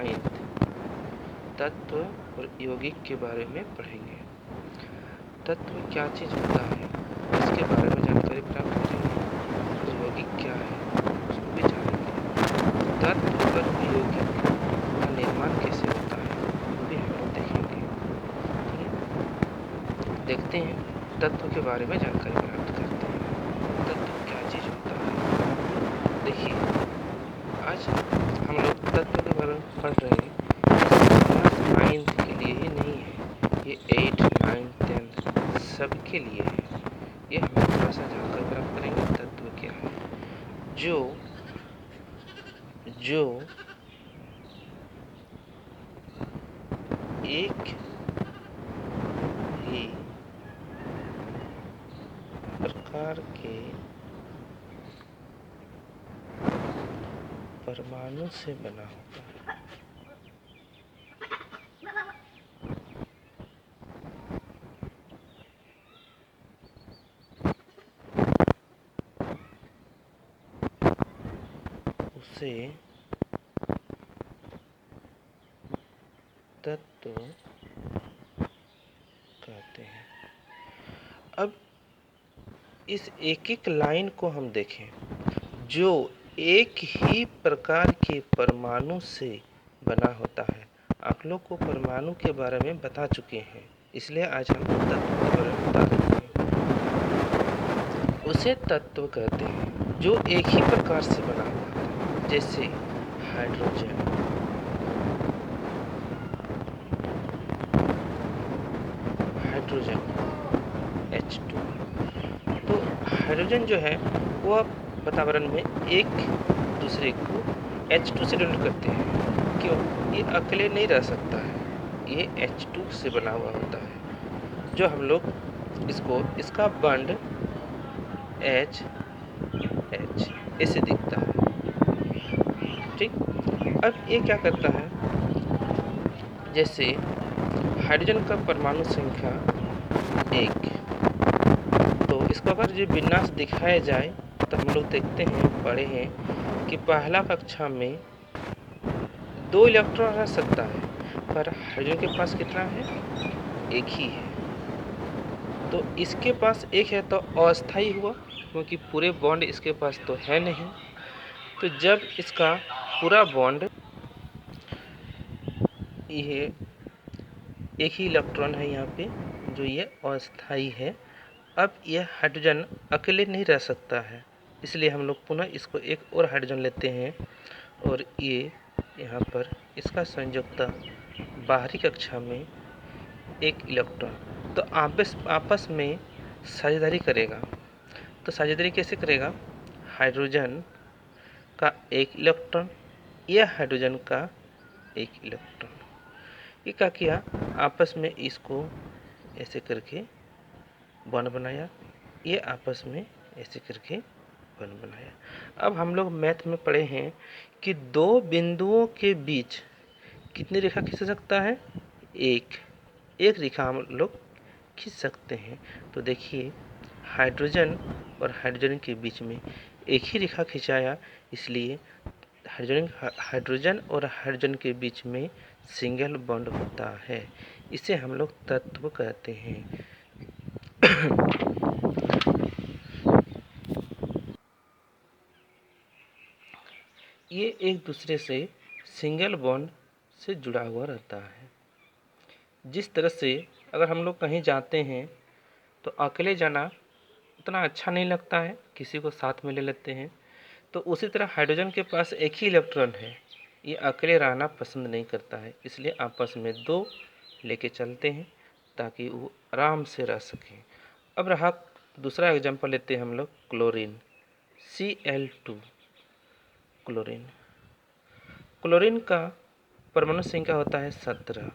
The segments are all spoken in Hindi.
9th तत्व और यौगिक के बारे में पढ़ेंगे। तत्व क्या चीज़ होता है इसके बारे में जानकारी प्राप्त करेंगे। यौगिक क्या है उसको भी जानेंगे। तत्व और यौगिक का निर्माण कैसे होता है वो भी हम लोग देखेंगे। ठीक है, देखते हैं तत्व के बारे में जानकारी प्राप्त करते हैं। तत्व क्या चीज़ होता है। देखिए, आज हम लोग तत्व के बारे में पढ़ रहे हैं। क्लास 9th के लिए ही नहीं है, ये 8, 9, 10 सबके लिए है। ये हम लोग थोड़ा सा जानकारी प्राप्त करेंगे। तत्व क्या है। जो एक ही प्रकार के परमाणु से बना होता है। उसे तत्व कहते हैं। अब इस एक एक लाइन को हम देखें। जो एक ही प्रकार के परमाणु से बना होता है। आप लोग को परमाणु के बारे में बता चुके हैं, इसलिए आज हम तत्व के बारे में बता रहे हैं। उसे तत्व कहते हैं जो एक ही प्रकार से बना हुआ है, जैसे हाइड्रोजन, H2। तो हाइड्रोजन जो है वह वातावरण में एक दूसरे को H2 से डोनेट करते हैं। क्यों? ये अकेले नहीं रह सकता है, ये H2 से बना हुआ होता है। जो हम लोग इसका बॉन्ड H ऐसे दिखता है। ठीक, अब ये क्या करता है, जैसे हाइड्रोजन का परमाणु संख्या 1, तो इसको अगर जो विन्यास दिखाया जाए तो हम लोग देखते हैं, पढ़े हैं कि पहला कक्षा में 2 इलेक्ट्रॉन रह सकता है, पर हाइड्रोजन के पास कितना है? एक ही है। तो इसके पास एक है तो अस्थायी हुआ, क्योंकि पूरे बॉन्ड इसके पास तो है नहीं। तो जब इसका पूरा बॉन्ड, ये एक ही इलेक्ट्रॉन है यहाँ पे, जो ये अस्थायी है। अब यह हाइड्रोजन अकेले नहीं रह सकता है, इसलिए हम लोग पुनः इसको एक और हाइड्रोजन लेते हैं और ये यहाँ पर इसका संयोजकता बाहरी कक्षा में एक इलेक्ट्रॉन, तो आपस में साझेदारी करेगा। तो साझेदारी कैसे करेगा? हाइड्रोजन का एक इलेक्ट्रॉन, यह हाइड्रोजन का एक इलेक्ट्रॉन, ये क्या किया, आपस में इसको ऐसे करके बॉन्ड बनाया, ये आपस में ऐसे करके बॉन्ड बनाया। अब हम लोग मैथ में पढ़े हैं कि दो बिंदुओं के बीच कितनी रेखा खींच सकता है? एक रेखा हम लोग खींच सकते हैं। तो देखिए, हाइड्रोजन और हाइड्रोजन के बीच में एक ही रेखा खिंचाया, इसलिए हाइड्रोजन और हाइड्रोजन के बीच में सिंगल बॉन्ड होता है। इसे हम लोग तत्व कहते हैं। ये एक दूसरे से सिंगल बॉन्ड से जुड़ा हुआ रहता है। जिस तरह से अगर हम लोग कहीं जाते हैं तो अकेले जाना उतना अच्छा नहीं लगता है, किसी को साथ में ले लेते हैं। तो उसी तरह हाइड्रोजन के पास एक ही इलेक्ट्रॉन है, ये अकेले रहना पसंद नहीं करता है, इसलिए आपस में 2 लेके चलते हैं ताकि वो आराम से रह सकें। अब रहा दूसरा एग्जांपल लेते हैं हम लोग, क्लोरीन, Cl2। क्लोरीन का परमाणु संख्या होता है 17।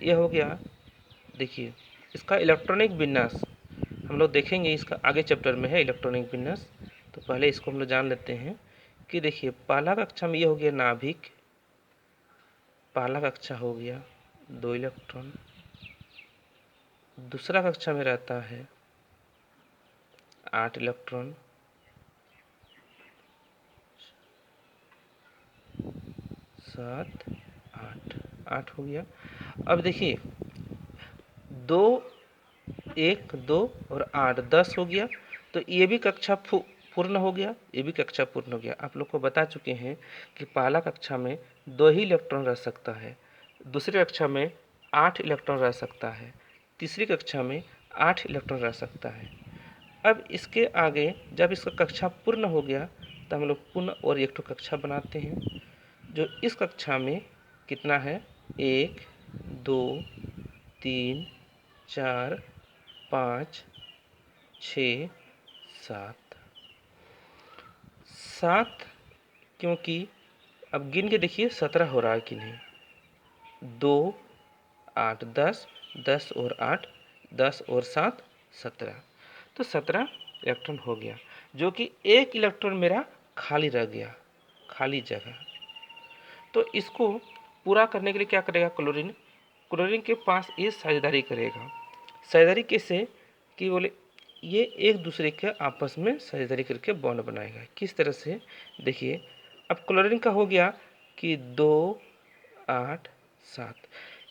यह हो गया। देखिए, इसका इलेक्ट्रॉनिक विन्यास हम लोग देखेंगे, इसका आगे चैप्टर में है इलेक्ट्रॉनिक विन्यास। तो पहले इसको हम लोग जान लेते हैं कि देखिए, पहला कक्षा में ये हो गया नाभिक, पहला कक्षा हो गया 2 इलेक्ट्रॉन। दूसरा कक्षा में रहता है 8 इलेक्ट्रॉन। 7 8 8 हो गया। अब देखिए 2 1 2 और 8 10 हो गया। तो ये भी कक्षा पूर्ण हो गया, ये भी कक्षा पूर्ण हो गया। आप लोग को बता चुके हैं कि पहला कक्षा में 2 ही इलेक्ट्रॉन रह सकता है, दूसरी कक्षा में 8 इलेक्ट्रॉन रह सकता है, तीसरी कक्षा में 8 इलेक्ट्रॉन रह सकता है। अब इसके आगे जब इसका कक्षा पूर्ण हो गया तो हम लोग पुनः और एक कक्षा बनाते हैं, जो इस कक्षा में कितना है 1 2 3 4 5 6 7 7, क्योंकि अब गिन के देखिए 17 हो रहा है कि नहीं। 2 8 10, 10 और 8 10 और 7 17, तो 17 इलेक्ट्रॉन हो गया, जो कि एक इलेक्ट्रॉन मेरा खाली रह गया, खाली जगह। तो इसको पूरा करने के लिए क्या करेगा क्लोरीन, क्लोरीन के पास ये साझेदारी करेगा। साझेदारी कैसे कि बोले ये एक दूसरे के आपस में साझेदारी करके बॉन्ड बनाएगा। किस तरह से देखिए, अब क्लोरीन का हो गया कि 2 8 7,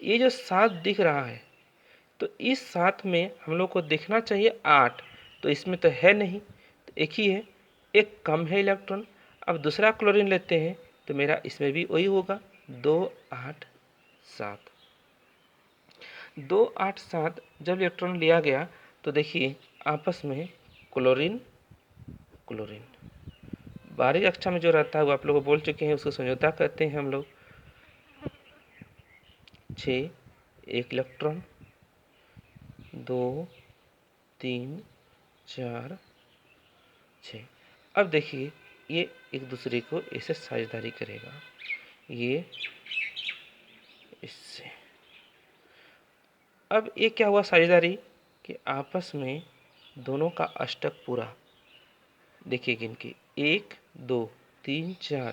ये जो 7 दिख रहा है तो इस 7 में हम लोग को देखना चाहिए 8, तो इसमें तो है नहीं, तो एक ही है, एक कम है इलेक्ट्रॉन। अब दूसरा क्लोरीन लेते हैं तो मेरा इसमें भी वही होगा 2 8 7। 2 8 7 जब इलेक्ट्रॉन लिया गया तो देखिए आपस में क्लोरीन क्लोरीन 12वीं कक्षा में जो रहता है वो आप लोग बोल चुके हैं, उसको समझौता कहते हैं हम लोग। 6 एक इलेक्ट्रॉन 2 3 4 6। अब देखिए ये एक दूसरे को ऐसे साझेदारी करेगा, ये इससे। अब ये क्या हुआ साझेदारी कि आपस में दोनों का अष्टक पूरा, देखिए गिन के 1 2 3 4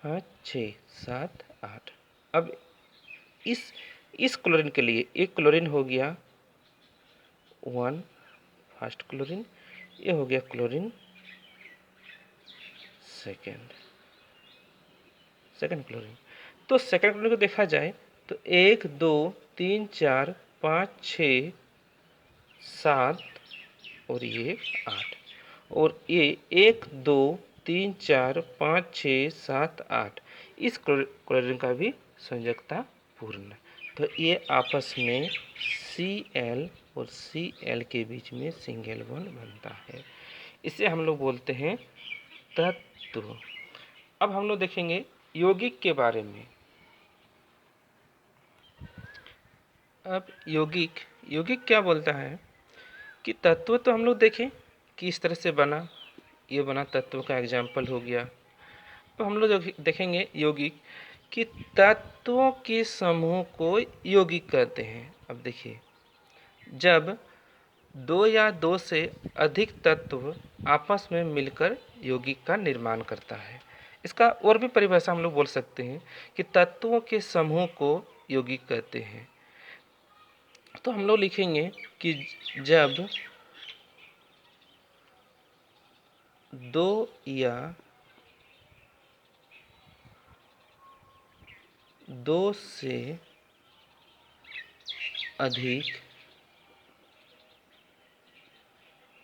5 6 7 8। अब इस क्लोरीन के लिए एक क्लोरीन हो गया 1 फर्स्ट क्लोरीन, ये हो गया क्लोरीन सेकेंड क्लोरीन। तो सेकेंड क्लोरीन को देखा जाए तो 1 2 3 4 5 6 7 और ये 8, और ये 1 2 3 4 5 6 7 8, इस क्लोरीन का भी संयोजकता पूर्ण। तो ये आपस में Cl और Cl के बीच में सिंगल बॉन्ड बनता है, इसे हम लोग बोलते हैं तत्व। अब हम लोग देखेंगे यौगिक के बारे में। अब यौगिक क्या बोलता है कि तत्व तो हम लोग देखें कि इस तरह से बना, ये बना तत्व का एग्जाम्पल हो गया। तो हम लोग देखेंगे यौगिक कि तत्वों के समूह को यौगिक कहते हैं। अब देखिए जब 2 या 2 से अधिक तत्व आपस में मिलकर यौगिक का निर्माण करता है। इसका और भी परिभाषा हम लोग बोल सकते हैं कि तत्वों के समूह को यौगिक कहते हैं। तो हम लोग लिखेंगे कि जब 2 या 2 से अधिक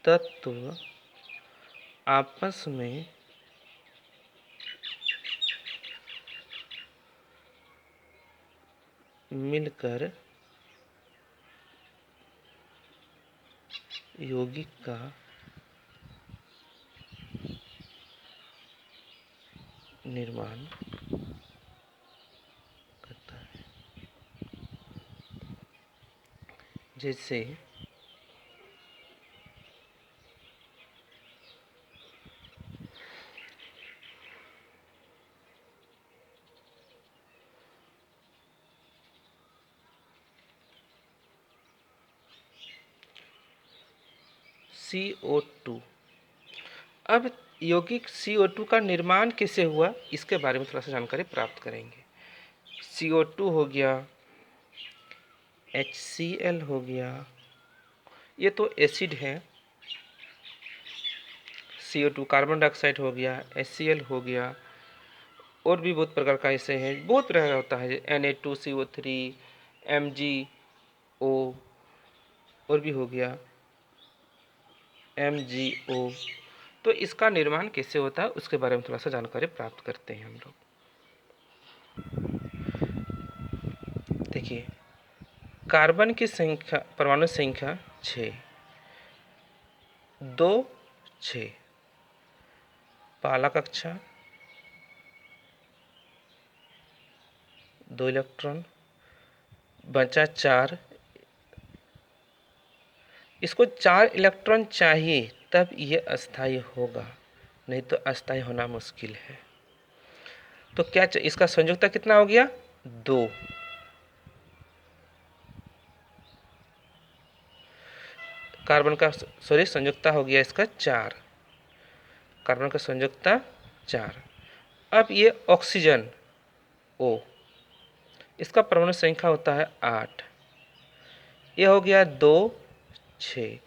तत्व आपस में मिलकर यौगिक का निर्माण करता है। जैसे CO2। अब यौगिक CO2 का निर्माण कैसे हुआ इसके बारे में थोड़ा सा जानकारी प्राप्त करेंगे। CO2 हो गया, HCl हो गया, ये तो एसिड है। CO2 कार्बन डाइऑक्साइड हो गया, HCl हो गया, और भी बहुत प्रकार का ऐसे हैं, बहुत प्रकार का होता है, Na2CO3, MgO और भी हो गया MgO। तो इसका निर्माण कैसे होता है उसके बारे में थोड़ा सा जानकारी प्राप्त करते हैं हम लोग। देखिए, कार्बन की संख्या, परमाणु संख्या 6, 2 6, पहला कक्षा 2 इलेक्ट्रॉन, बचा 4। इसको 4 इलेक्ट्रॉन चाहिए तब ये अस्थायी होगा, नहीं तो अस्थायी होना मुश्किल है। तो क्या इसका संयुक्ता कितना हो गया? 2। कार्बन का संयुक्ता हो गया इसका 4, कार्बन का संयुक्ता 4। अब ये ऑक्सीजन O, इसका परमाणु संख्या होता है 8। ये हो गया 2 6।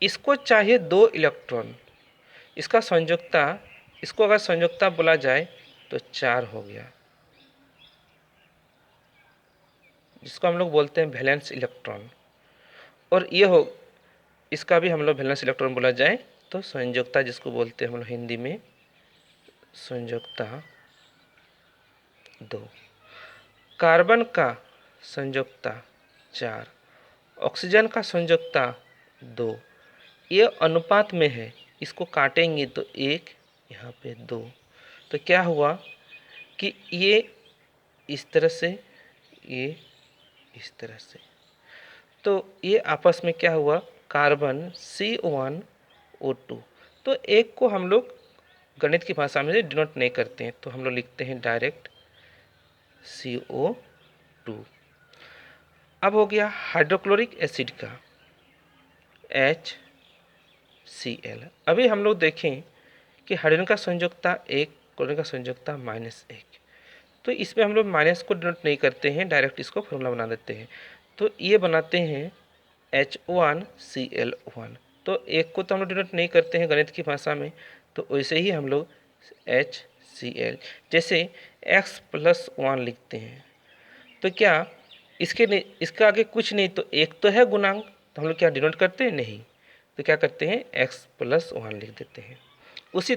इसको चाहिए 2 इलेक्ट्रॉन, इसका संयुक्ता, इसको अगर संयुक्ता बोला जाए तो 4 हो गया, जिसको हम लोग बोलते हैं वैलेंस इलेक्ट्रॉन। और ये हो, इसका भी हम लोग वैलेंस इलेक्ट्रॉन बोला जाए तो संयुक्ता, जिसको बोलते हैं हम लोग हिंदी में संयुक्ता 2। कार्बन का संयुक्ता 4, ऑक्सीजन का संयुक्ता 2। ये अनुपात में है, इसको काटेंगे तो 1, यहाँ पे 2। तो क्या हुआ कि ये इस तरह से, ये इस तरह से, तो ये आपस में क्या हुआ, कार्बन C1O2। तो एक को हम लोग गणित की भाषा में डिनोट नहीं करते हैं, तो हम लोग लिखते हैं डायरेक्ट CO2। अब हो गया हाइड्रोक्लोरिक एसिड का HCl। अभी हम लोग देखें कि हाइड्रोजन का संयुक्ता 1, क्लोरीन का संयुक्ता -1। तो इसमें हम लोग माइनस को डिनोट नहीं करते हैं, डायरेक्ट इसको फॉर्मूला बना देते हैं। तो ये बनाते हैं H1Cl1। तो एक को तो हम लोग डिनोट नहीं करते हैं गणित की भाषा में, तो वैसे ही हम लोग HCl, जैसे X+1 लिखते हैं। तो क्या इसके आगे कुछ नहीं, तो एक तो है गुणांक, तो हम लोग क्या डिनोट करते हैं? नहीं। तो क्या करते हैं? X+1 लिख देते हैं। उसी